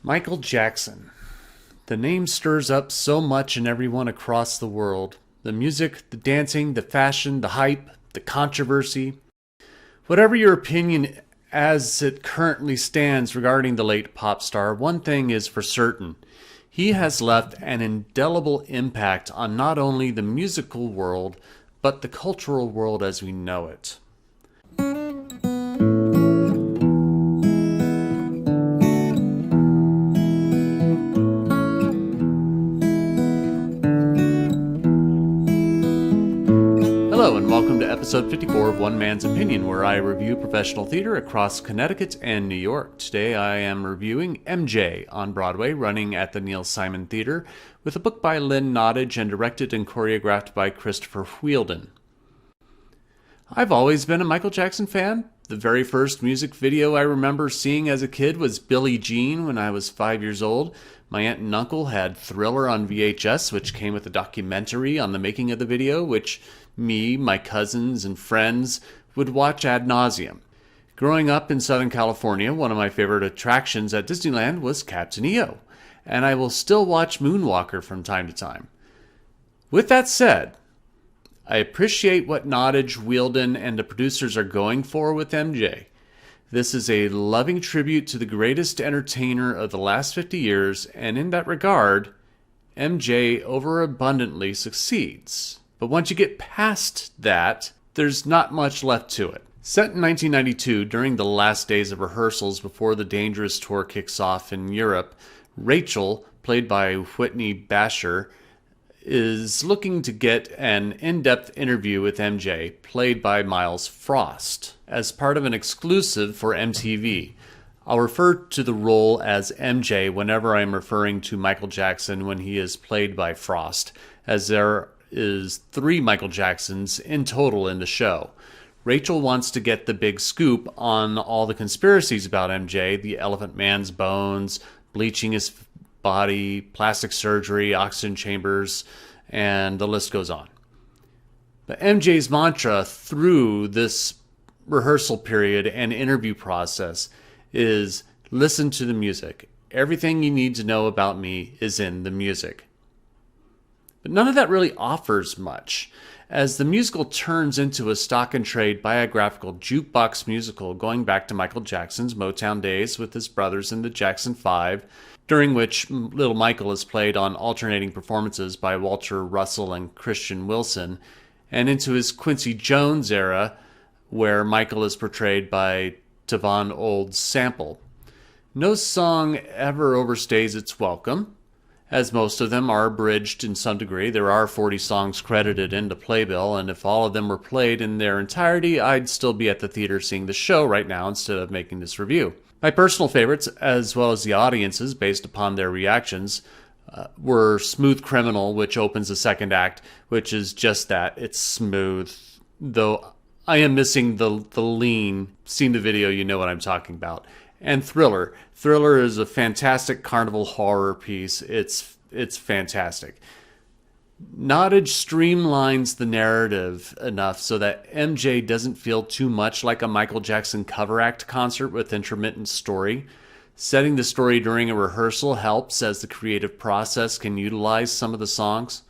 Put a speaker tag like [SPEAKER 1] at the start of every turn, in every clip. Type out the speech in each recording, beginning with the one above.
[SPEAKER 1] Michael Jackson. The name stirs up so much in everyone across the world. The music, the dancing, the fashion, the hype, the controversy. Whatever your opinion as it currently stands regarding the late pop star, one thing is for certain. He has left an indelible impact on not only the musical world, but the cultural world as we know it. Hello and welcome to episode 54 of One Man's Opinion, where I review professional theater across Connecticut and New York. Today I am reviewing MJ on Broadway, running at the Neil Simon Theater, with a book by Lynn, Nottage, and directed and choreographed by Christopher Wheeldon. I've always been a Michael Jackson fan. The very first music video I remember seeing as a kid was Billie Jean when I was 5 years old. My aunt and uncle had Thriller on VHS, which came with a documentary on the making of the video, which me, my cousins, and friends would watch ad nauseum. Growing up in Southern California, one of my favorite attractions at Disneyland was Katz and EO, and I will still watch Moonwalker from time to time. With that said, I appreciate what Nottage, Wheeldon, and the producers are going for with MJ. This is a loving tribute to the greatest entertainer of the last 50 years, and in that regard, MJ overabundantly succeeds. But once you get past that, there's not much left to it. Set in 1992, during the last days of rehearsals before the Dangerous tour kicks off in Europe, Rachel, played by Whitney Bashir, is looking to get an in-depth interview with MJ, played by Miles Frost, as part of an exclusive for MTV. I'll refer to the role as MJ whenever I'm referring to Michael Jackson when he is played by Frost, as there is 3 Michael Jacksons in total in the show. Rachel wants to get the big scoop on all the conspiracies about MJ, the Elephant Man's bones, bleaching his body, plastic surgery, oxygen chambers, and the list goes on. But MJ's mantra through this rehearsal period and interview process is listen to the music. Everything you need to know about me is in the music. But none of that really offers much, as the musical turns into a stock-and-trade biographical jukebox musical going back to Michael Jackson's Motown days with his brothers in the Jackson 5, during which Little Michael is played on alternating performances by Walter Russell and Christian Wilson, and into his Quincy Jones era, where Michael is portrayed by Tavon Old Sample. No song ever overstays its welcome, as most of them are abridged in some degree. There are 40 songs credited in the playbill, and if all of them were played in their entirety, I'd still be at the theater seeing the show right now instead of making this review. My personal favorites, as well as the audience's based upon their reactions, were Smooth Criminal, which opens the second act, which is just that. It's smooth, though I am missing the lean. Seen the video, you know what I'm talking about. And Thriller. Thriller is a fantastic carnival horror piece. It's fantastic. Nottage streamlines the narrative enough so that MJ doesn't feel too much like a Michael Jackson cover act concert with intermittent story. Setting the story during a rehearsal helps, as the creative process can utilize some of the songs.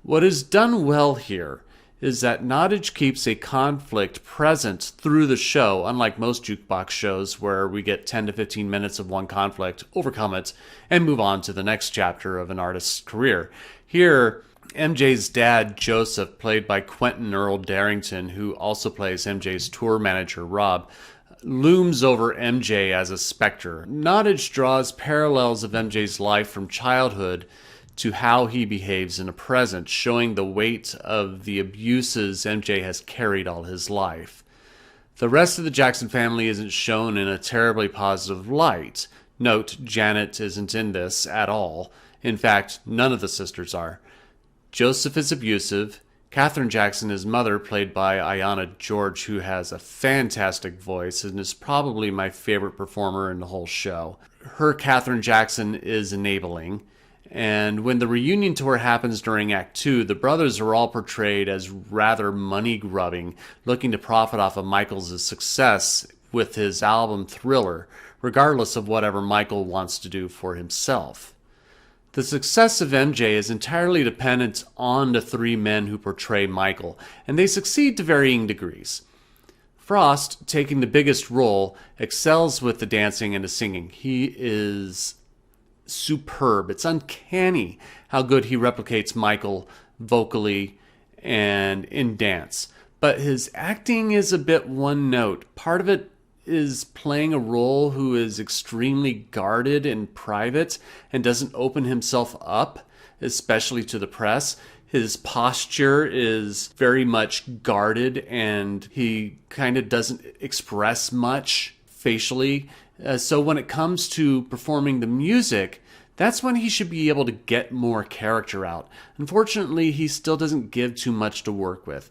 [SPEAKER 1] What is done well here is that Nottage keeps a conflict present through the show, unlike most jukebox shows where we get 10 to 15 minutes of one conflict, overcome it, and move on to the next chapter of an artist's career. Here, MJ's dad, Joseph, played by Quentin Earl Darrington, who also plays MJ's tour manager, Rob, looms over MJ as a specter. Nottage draws parallels of MJ's life from childhood to how he behaves in the present, showing the weight of the abuses MJ has carried all his life. The rest of the Jackson family isn't shown in a terribly positive light. Note, Janet isn't in this at all. In fact, none of the sisters are. Joseph is abusive. Katherine Jackson is mother, played by Ayanna George, who has a fantastic voice and is probably my favorite performer in the whole show. Her Katherine Jackson is enabling. And when the reunion tour happens during Act 2, the brothers are all portrayed as rather money-grubbing, looking to profit off of Michael's success with his album Thriller, regardless of whatever Michael wants to do for himself. The success of MJ is entirely dependent on the three men who portray Michael, and they succeed to varying degrees. Frost, taking the biggest role, excels with the dancing and the singing. He is superb. It's uncanny how good he replicates Michael vocally and in dance. But his acting is a bit one note. Part of it is playing a role who is extremely guarded in private and doesn't open himself up, especially to the press. His posture is very much guarded and he kind of doesn't express much facially. So when it comes to performing the music, that's when he should be able to get more character out. Unfortunately, he still doesn't give too much to work with.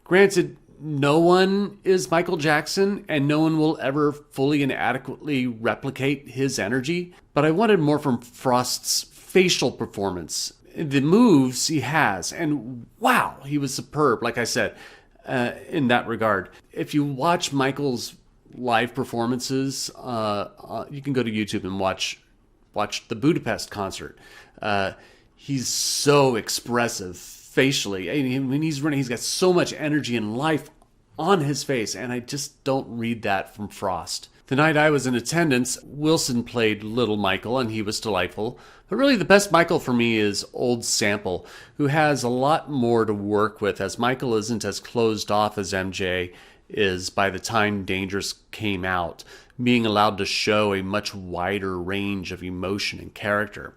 [SPEAKER 1] Granted, no one is Michael Jackson, and no one will ever fully and adequately replicate his energy, but I wanted more from Frost's facial performance. The moves he has, and wow, he was superb, like I said, in that regard. If you watch Michael's live performances, you can go to YouTube and watch the Budapest concert. He's so expressive facially. I mean, when he's running, he's got so much energy and life on his face, and I just don't read that from Frost. The night I was in attendance, Wilson played Little Michael, and he was delightful. But really, the best Michael for me is Old Sample, who has a lot more to work with, as Michael isn't as closed off as MJ is by the time Dangerous came out, being allowed to show a much wider range of emotion and character.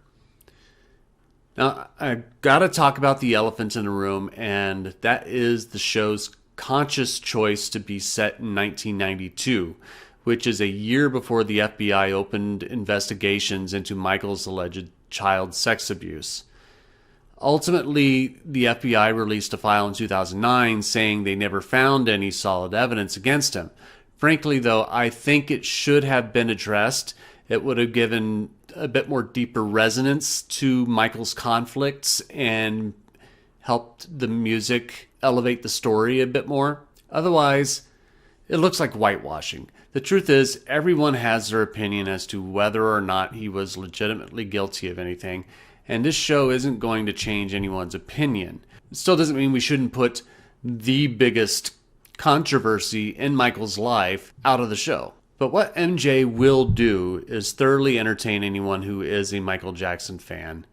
[SPEAKER 1] Now, I gotta talk about the elephant in the room, and that is the show's conscious choice to be set in 1992, which is a year before the FBI opened investigations into Michael's alleged child sex abuse. Ultimately, the FBI released a file in 2009 saying they never found any solid evidence against him. Frankly, though, I think it should have been addressed. It would have given a bit more deeper resonance to Michael's conflicts and helped the music elevate the story a bit more. Otherwise, it looks like whitewashing. The truth is, everyone has their opinion as to whether or not he was legitimately guilty of anything, and this show isn't going to change anyone's opinion. It still doesn't mean we shouldn't put the biggest controversy in Michael's life out of the show. But what MJ will do is thoroughly entertain anyone who is a Michael Jackson fan.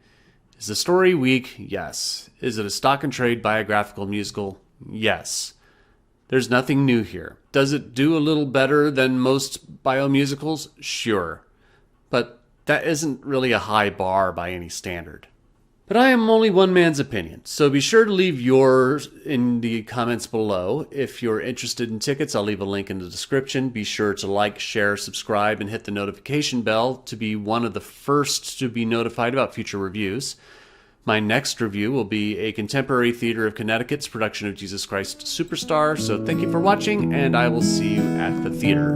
[SPEAKER 1] Is the story weak? Yes. Is it a stock and trade biographical musical? Yes. There's nothing new here. Does it do a little better than most biomusicals? Sure. But that isn't really a high bar by any standard. But I am only one man's opinion, so be sure to leave yours in the comments below. If you're interested in tickets, I'll leave a link in the description. Be sure to like, share, subscribe, and hit the notification bell to be one of the first to be notified about future reviews. My next review will be a Contemporary Theater of Connecticut's production of Jesus Christ Superstar, so thank you for watching, and I will see you at the theater.